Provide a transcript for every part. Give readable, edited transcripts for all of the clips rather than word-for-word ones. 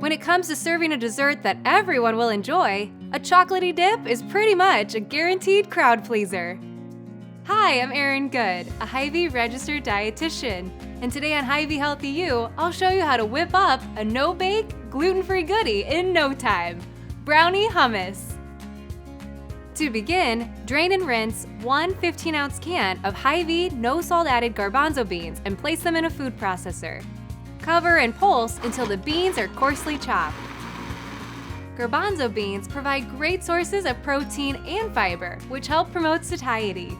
When it comes to serving a dessert that everyone will enjoy, a chocolatey dip is pretty much a guaranteed crowd pleaser. Hi, I'm Erin Good, a Hy-Vee registered dietitian, and today on Hy-Vee Healthy You, I'll show you how to whip up a no-bake, gluten-free goodie in no time: Brownie hummus. To begin, drain and rinse one 15-ounce can of Hy-Vee no-salt-added garbanzo beans and place them in a food processor. Cover and pulse until the beans are coarsely chopped. Garbanzo beans provide great sources of protein and fiber, which help promote satiety.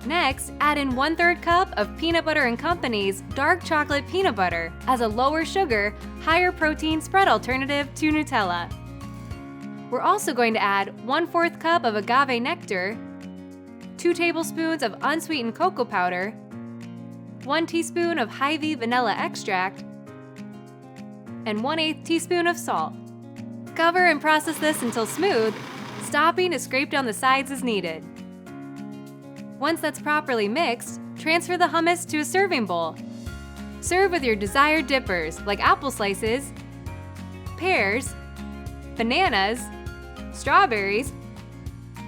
Next, add in 1/3 cup of Peanut Butter & Company's dark chocolate peanut butter as a lower sugar, higher protein spread alternative to Nutella. We're also going to add 1/4 cup of agave nectar, 2 tablespoons of unsweetened cocoa powder, 1 teaspoon of Hy-Vee vanilla extract, and 1/8 teaspoon of salt. Cover and process this until smooth, stopping to scrape down the sides as needed. Once that's properly mixed, transfer the hummus to a serving bowl. Serve with your desired dippers like apple slices, pears, bananas, strawberries,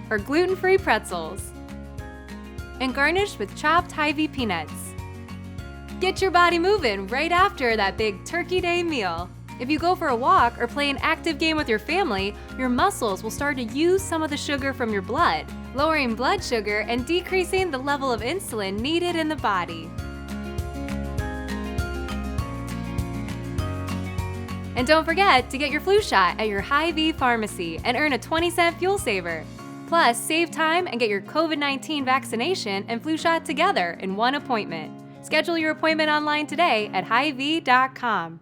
or gluten-free pretzels, and garnish with chopped Hy-Vee peanuts. Get your body moving right after that big Turkey Day meal. If you go for a walk or play an active game with your family, your muscles will start to use some of the sugar from your blood, lowering blood sugar and decreasing the level of insulin needed in the body. And don't forget to get your flu shot at your Hy-Vee pharmacy and earn a 20-cent fuel saver. Plus, save time and get your COVID-19 vaccination and flu shot together in one appointment. Schedule your appointment online today at Hy-Vee.com.